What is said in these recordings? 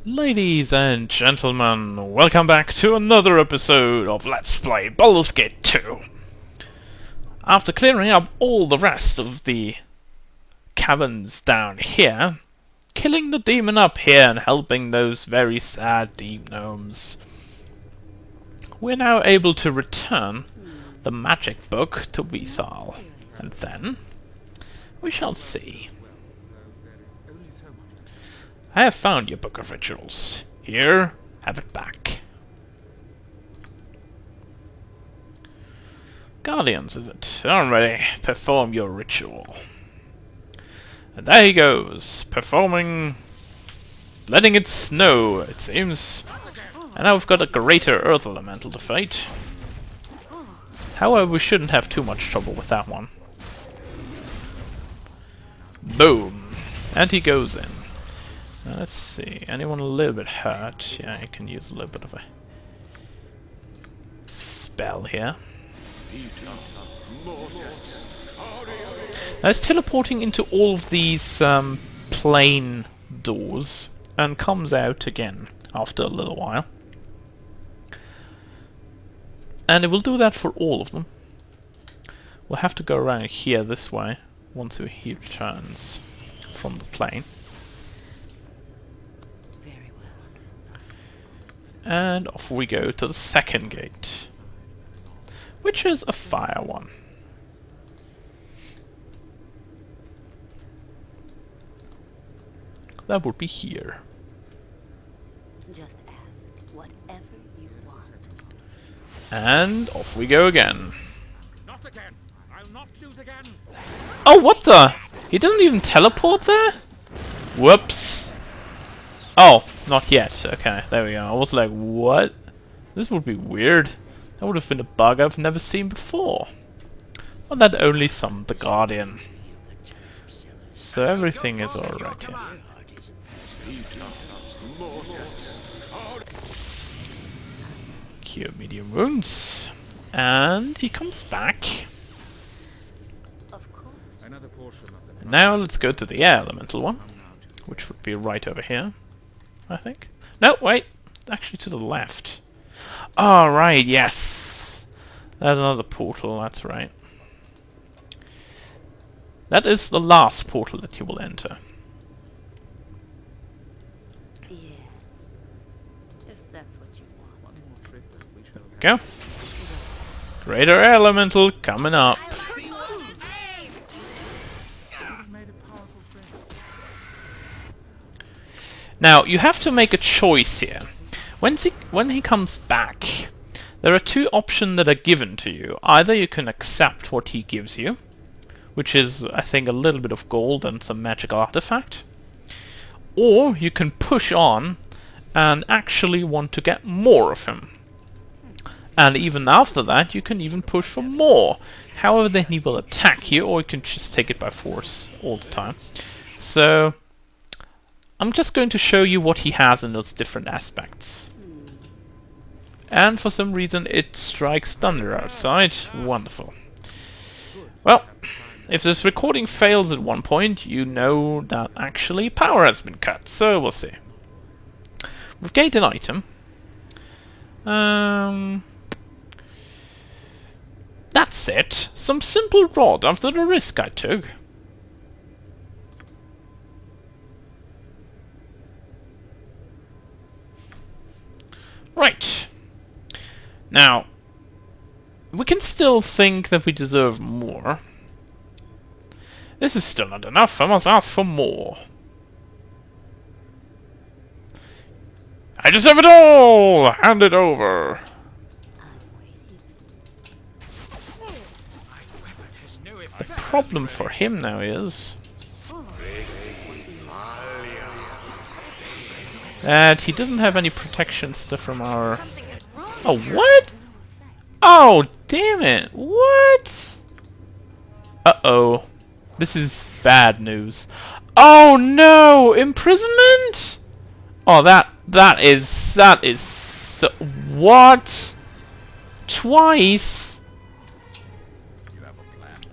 Ladies and gentlemen, welcome back to another episode of Let's Play Baldur's Gate 2. After clearing up all the rest of the caverns down here, killing the demon up here and helping those very sad deep gnomes, we're now able to return the magic book to Vithal, and then we shall see. I have found your book of rituals. Here, have it back. Guardians, is it? Alrighty, perform your ritual. And there he goes, performing... letting it snow, it seems. And now we've got a greater earth elemental to fight. However, we shouldn't have too much trouble with that one. Boom! And he goes in. Now let's see, anyone a little bit hurt? Yeah, I can use a little bit of a spell here. Now it's teleporting into all of these plain doors and comes out again after a little while. And it will do that for all of them. We'll have to go around here this way once he returns from the plane. And off we go to the second gate, which is a fire one. That would be here. Just ask whatever you want. And off we go again. Not again. I'll not do it again. Oh, what the? He doesn't even teleport there? Whoops. Oh, not yet. Okay, there we go. I was like, what? This would be weird. That would have been a bug I've never seen before. Well, that only summoned the Guardian. So everything is alright here. Cure medium wounds. And he comes back. Of course. Another portion of the Now let's go to the air elemental one, which would be right over here, I think. No, wait, actually to the left. Oh, right, yes. There's another portal, that's right. That is the last portal that you will enter. Yes. If that's what you want. one more trip and we shall Go. Greater elemental coming up. have made a powerful friend. Now, you have to make a choice here. When he comes back, there are two options that are given to you. Either you can accept what he gives you, which is, I think, a little bit of gold and some magic artifact, or you can push on and actually want to get more of him. And even after that, you can even push for more. However, then he will attack you, or you can just take it by force all the time. So, I'm just going to show you what he has in those different aspects. And for some reason it strikes thunder outside. Wonderful. Well, if this recording fails at one point, you know that actually power has been cut, so we'll see. We've gained an item. That's it. Some simple rod after the risk I took. Right. Now, we can still think that we deserve more. This is still not enough. I must ask for more. I deserve it all! Hand it over. The problem for him now is that he doesn't have any protection stuff from our... Oh, what? Oh, damn it. What? Uh-oh. This is bad news. Oh, no! Imprisonment? Oh, that is so... What? Twice?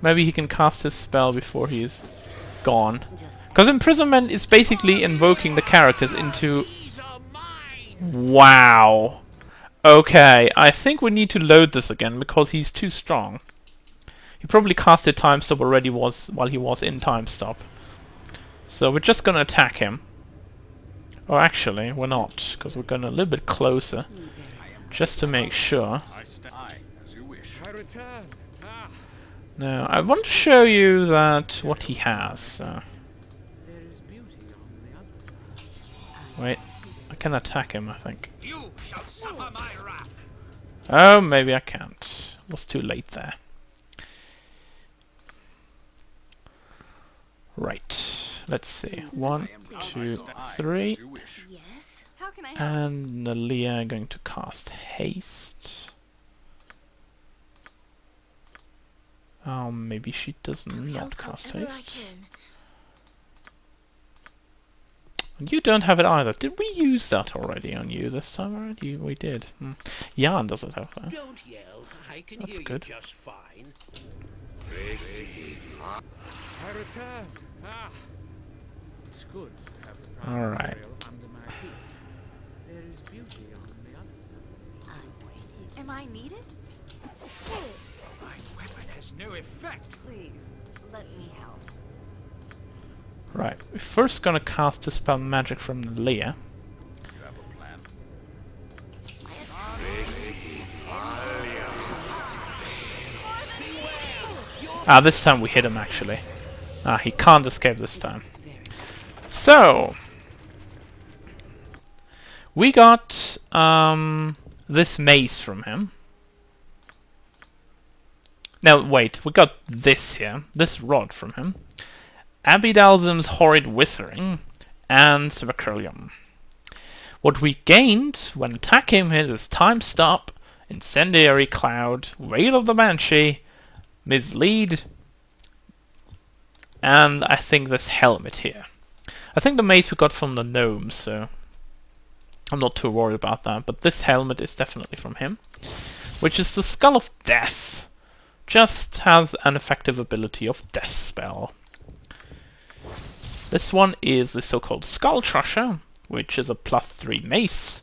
Maybe he can cast his spell before he's gone. Because imprisonment is basically invoking the characters into Wow. Okay, I think we need to load this again because he's too strong. He probably casted time stop already while he was in time stop. So we're just gonna attack him. Or actually, we're not, because we're going a little bit closer, just to make sure. I return. Ah, Now, I want to show you that what he has. there is beauty on the other side. Wait, I can attack him, I think. You shall suffer my wrath. Oh, maybe I can't. It was too late there. Right, let's see. 1, 2, 3. Yes? How can I help? And Nalia going to cast haste. Maybe she does not cast haste. And you don't have it either. Did we use that already on you this time already? We did. Jan does it have that. Don't yell. I can That's hear good. you just fine. I return. Ah, it's good to have the prime All right. material under my feet. There is beauty on the other side. I'm waiting. Am I needed? My weapon has no effect. Please, let me help. Right, we're first gonna cast Dispel Magic from Nalia. This time we hit him actually. He can't escape this time. So we got this mace from him. Now wait, we got this here, this rod from him. Abidalzim's Horrid Withering and Symmecrilium. What we gained when attacking him is Time Stop, Incendiary Cloud, Veil of the Banshee, Mislead, and I think this helmet here. I think the mace we got from the gnome, so I'm not too worried about that, but this helmet is definitely from him, which is the Skull of Death. Just has an effective ability of Death Spell. This one is the so-called Skull Crusher, which is a +3 mace,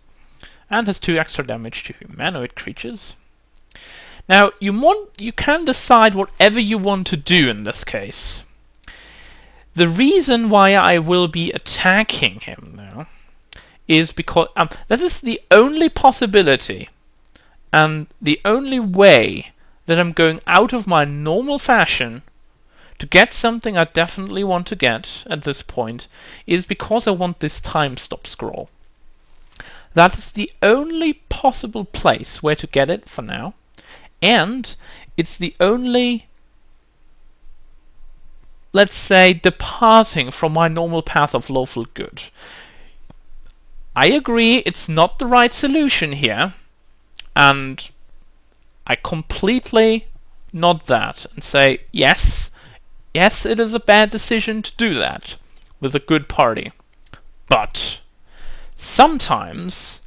and has 2 extra damage to humanoid creatures. Now, you can decide whatever you want to do in this case. The reason why I will be attacking him now is because that is the only possibility and the only way that I'm going out of my normal fashion to get something I definitely want to get at this point is because I want this time stop scroll. That is the only possible place where to get it for now, and it's the only, let's say, departing from my normal path of lawful good. I agree it's not the right solution here, and I completely nod that and say yes, it is a bad decision to do that with a good party. But sometimes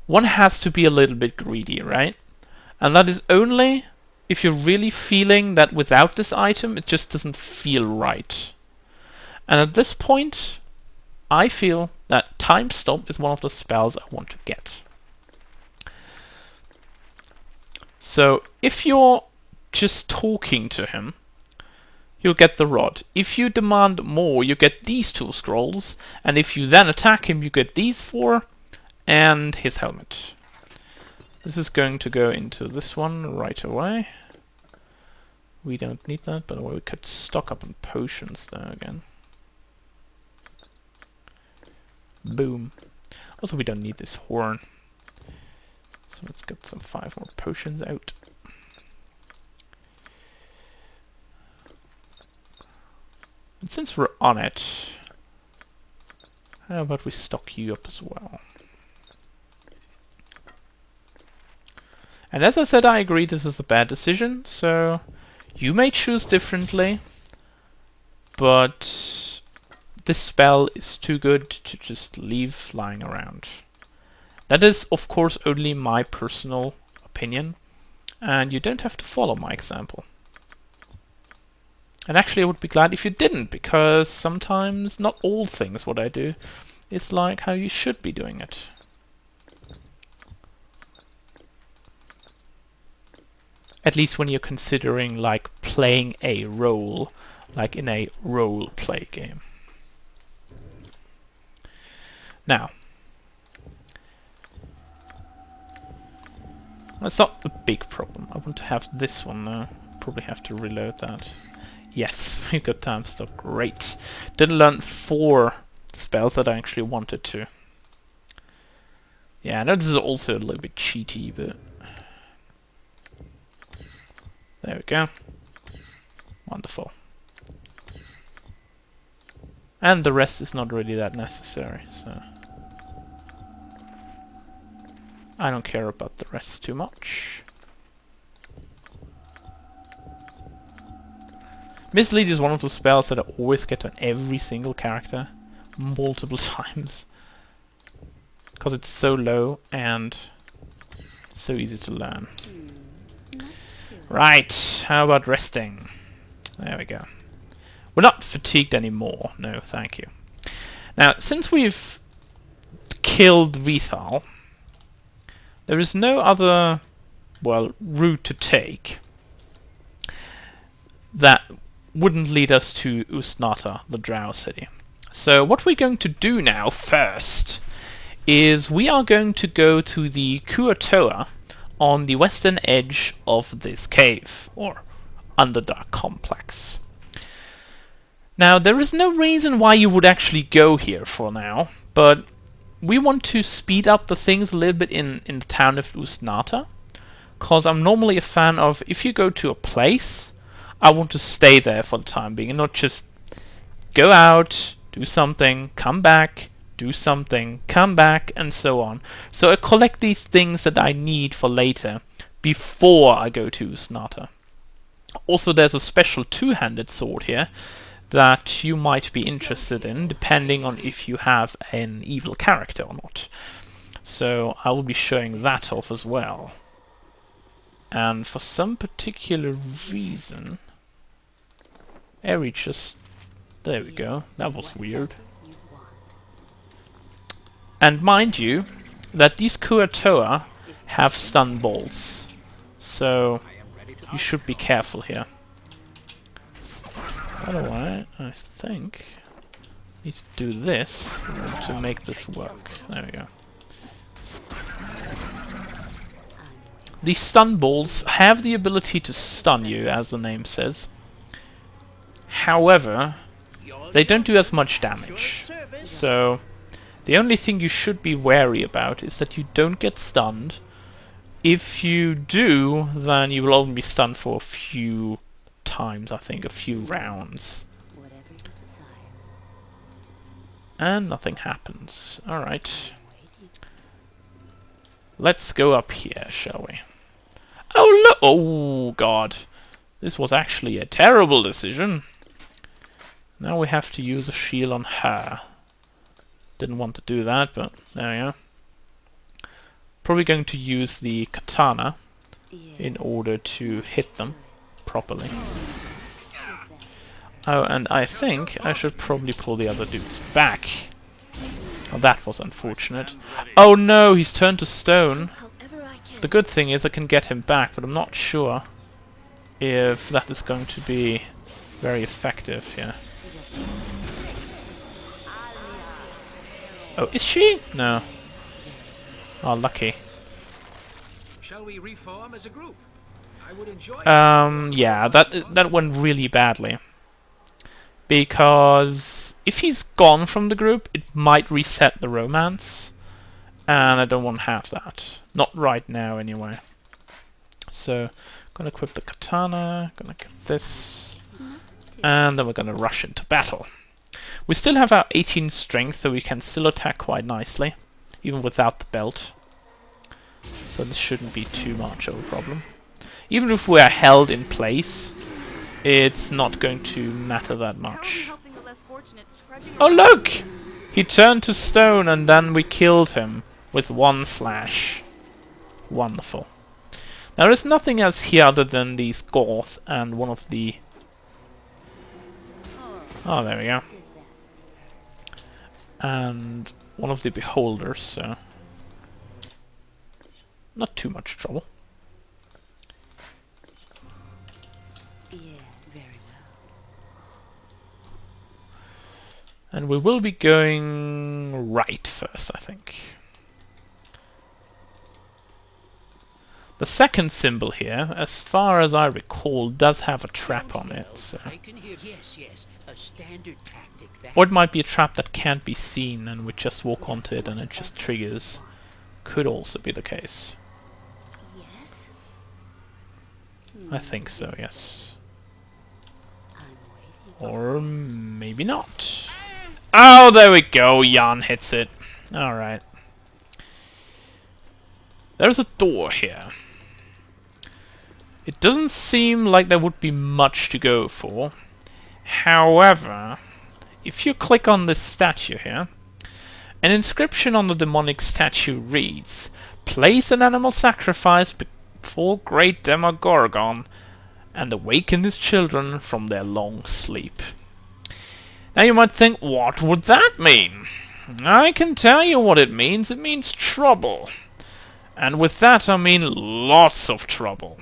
one has to be a little bit greedy, right? And that is only if you're really feeling that without this item it just doesn't feel right. And at this point I feel that Time Stop is one of the spells I want to get. So if you're just talking to him, you'll get the rod. If you demand more, you get these 2 scrolls, and if you then attack him, you get these 4 and his helmet. This is going to go into this one right away. We don't need that, but we could stock up on potions there again. Boom. Also, we don't need this horn. So let's get some 5 more potions out. And since we're on it, how about we stock you up as well? And as I said, I agree this is a bad decision, so you may choose differently, but this spell is too good to just leave lying around. That is, of course, only my personal opinion, and you don't have to follow my example. And actually I would be glad if you didn't, because sometimes not all things what I do is like how you should be doing it. At least when you're considering like playing a role, like in a role-play game. Now, that's not a big problem. I want to have this one now. Probably have to reload that. Yes, we've got time stop. Great. Didn't learn 4 spells that I actually wanted to. Yeah, I know this is also a little bit cheaty, but there we go. Wonderful. And the rest is not really that necessary, so I don't care about the rest too much. Mislead is one of the spells that I always get on every single character multiple times. Because it's so low and so easy to learn. Right, how about resting? There we go. We're not fatigued anymore. No, thank you. Now, since we've killed Vithal, there is no other, well, route to take that wouldn't lead us to Ust'Natha, the Drow city. So what we're going to do now first is we are going to go to the Kua-Toa on the western edge of this cave, or Underdark complex. Now, there is no reason why you would actually go here for now, but we want to speed up the things a little bit in the town of Ust'Natha, because I'm normally a fan of, if you go to a place, I want to stay there for the time being, and not just go out, do something, come back, do something, come back, and so on. So I collect these things that I need for later, before I go to Ust'Natha. Also, there's a special two-handed sword here, that you might be interested in, depending on if you have an evil character or not. So I will be showing that off as well. And for some particular reason, Eri just... there we go, that was weird. And mind you, that these Kua-Toa have stun bolts, so you should be careful here. By the way, I think I need to do this in order to make this work. There we go. These stun balls have the ability to stun you, as the name says. However, they don't do as much damage. So, the only thing you should be wary about is that you don't get stunned. If you do, then you will only be stunned for a few times, I think, a few rounds. And nothing happens. Alright. Let's go up here, shall we? Oh, look! Oh, God. This was actually a terrible decision. Now we have to use a shield on her. Didn't want to do that, but there we go. Probably going to use the katana in order to hit them properly. Oh, and I think I should probably pull the other dudes back. Oh, that was unfortunate. Oh no, he's turned to stone. The good thing is I can get him back, but I'm not sure if that is going to be very effective here. Oh, is she? No. Oh, lucky. Shall we reform as a group? I would enjoy yeah, that went really badly. Because if he's gone from the group, it might reset the romance. And I don't want to have that. Not right now, anyway. So, gonna equip the katana, gonna get this, and then we're gonna rush into battle. We still have our 18 strength, so we can still attack quite nicely, even without the belt. So this shouldn't be too much of a problem. Even if we are held in place, it's not going to matter that much. Oh look! He turned to stone and then we killed him with one slash. Wonderful. Now there's nothing else here other than these Goth and one of the... oh, there we go. And one of the beholders, so not too much trouble. Yeah, very well. And we will be going right first, I think. The second symbol here, as far as I recall, does have a trap on it, so. I can hear. Yes, yes. A standard tactic. That Or it might be a trap that can't be seen and we just walk onto it and it just triggers. Could also be the case. Yes? I think so, yes. I'm waiting. Or maybe not. Oh, there we go. Jan hits it. Alright. There's a door here. It doesn't seem like there would be much to go for. However, if you click on this statue here, an inscription on the demonic statue reads, "Place an animal sacrifice before great Demogorgon and awaken his children from their long sleep." Now you might think, what would that mean? I can tell you what it means. It means trouble. And with that I mean lots of trouble.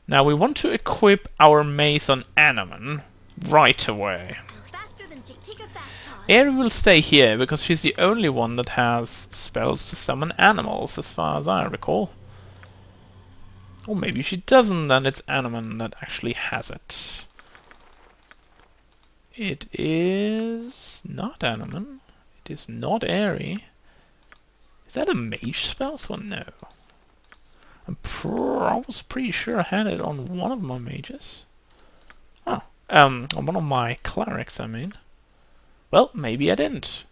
Now we want to equip our mace on Animan right away. Faster than Chick-Tika fast paws. Aerie will stay here because she's the only one that has spells to summon animals, as far as I recall. Or maybe she doesn't, and it's Animan that actually has it. It is not Animan. It is not Aerie. Is that a mage spell? So no. I was pretty sure I had it on one of my mages. Oh, on one of my clerics, I mean. Well, maybe I didn't.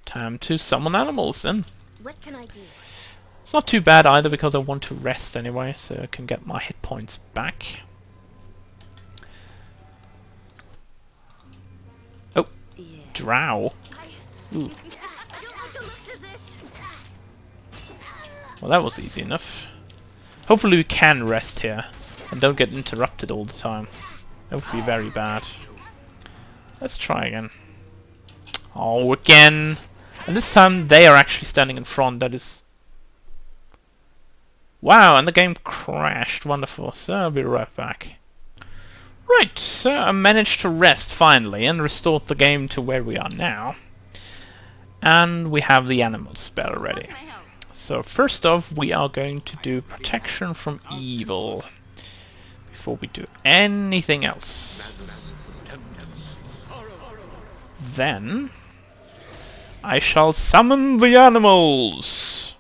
Time to summon animals then. What can I do? It's not too bad either because I want to rest anyway, so I can get my hit points back. Oh, Yeah. drow. Ooh. I don't like the looks of this. Well, that was easy enough. Hopefully we can rest here and don't get interrupted all the time. That would be very bad. Let's try again. Oh, again! And this time they are actually standing in front. That is... Wow, and the game crashed. Wonderful. So I'll be right back. Right, so I managed to rest finally and restored the game to where we are now. And we have the animal spell ready. So first off, we are going to do protection from evil before we do anything else. Then I shall summon the animals.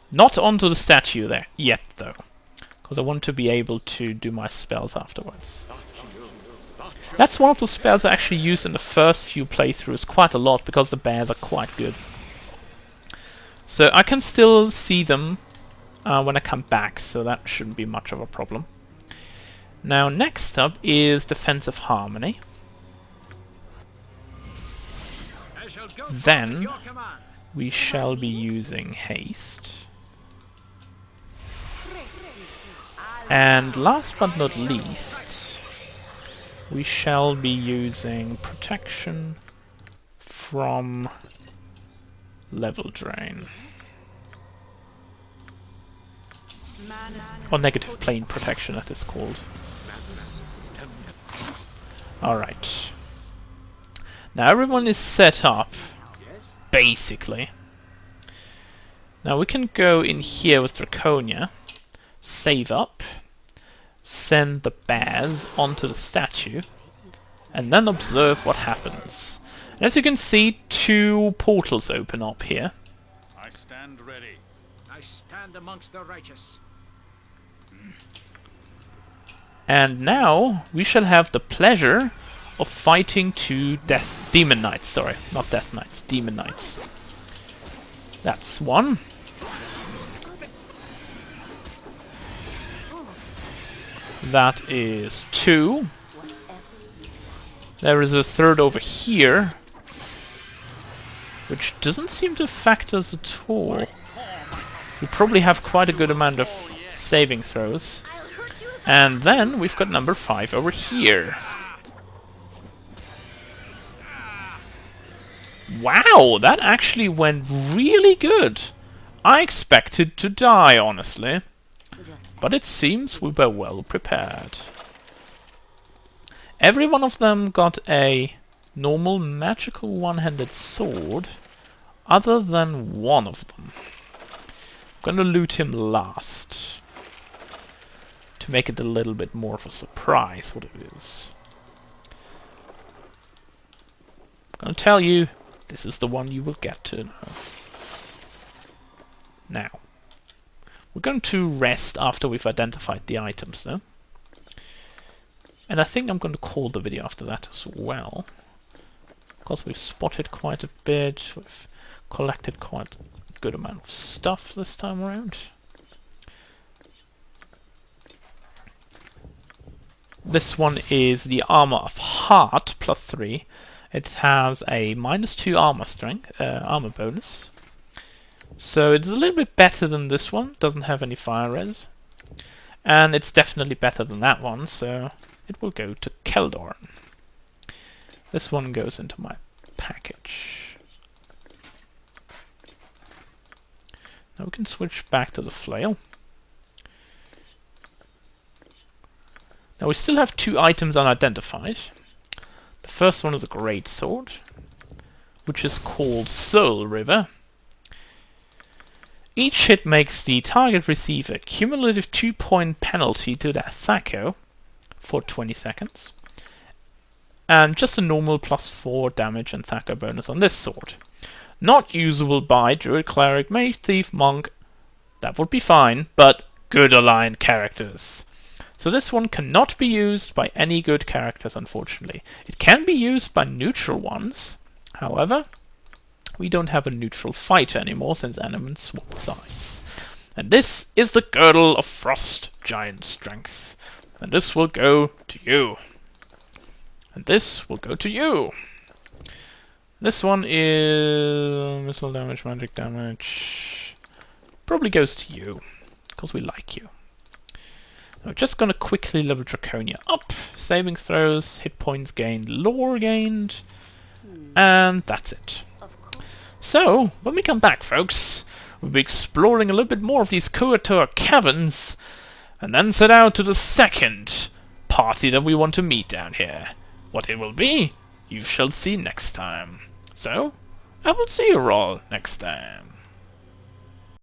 Not onto the statue there yet though, because I want to be able to do my spells afterwards. That's one of the spells I actually used in the first few playthroughs quite a lot because the bears are quite good. So I can still see them when I come back, so that shouldn't be much of a problem. Now next up is Defensive Harmony. Then we shall be using Haste. And last but not least, we shall be using Protection from Level Drain. Or Negative Plane Protection, that is called. Alright. Now everyone is set up, basically. Now we can go in here with Draconia, save up, send the bears onto the statue, and then observe what happens. And as you can see, 2 portals open up here. I stand ready. I stand amongst the righteous. And now we shall have the pleasure of fighting 2 demon knights. Sorry, not death knights, demon knights. That's one. That is 2. There is a third over here, which doesn't seem to affect us at all. We probably have quite a good amount of saving throws. And then we've got number 5 over here. Wow, that actually went really good. I expected to die, honestly. Just But it seems we were well prepared. Every one of them got a normal magical one-handed sword, other than one of them. I'm gonna loot him last, to make it a little bit more of a surprise what it is. I'm gonna tell you, this is the one you will get to know. Now, we're going to rest after we've identified the items, though. And I think I'm going to call the video after that as well. Because we've spotted quite a bit, we've collected quite a good amount of stuff this time around. This one is the Armor of Heart, +3. It has a -2 armor strength, armor bonus. So it's a little bit better than this one, doesn't have any fire res. And it's definitely better than that one, so it will go to Keldorn. This one goes into my package. Now we can switch back to the flail. Now we still have 2 items unidentified. The first one is a great sword, which is called Soul River. Each hit makes the target receive a cumulative 2-point penalty to their THAC0 for 20 seconds. And just a normal +4 damage and THAC0 bonus on this sword. Not usable by Druid, Cleric, Mage, Thief, Monk. That would be fine, but good aligned characters. So this one cannot be used by any good characters, unfortunately. It can be used by neutral ones. However, we don't have a neutral fighter anymore since Animan swapped sides. And this is the Girdle of Frost Giant Strength. And this will go to you. And this will go to you. This one is missile damage, magic damage. Probably goes to you, because we like you. I'm just gonna quickly level Draconia up. Saving throws, hit points gained, lore gained, and that's it. of course. So, when we come back, folks, we'll be exploring a little bit more of these Kua-Toa caverns, and then set out to the second party that we want to meet down here. What it will be, you shall see next time. So, I will see you all next time.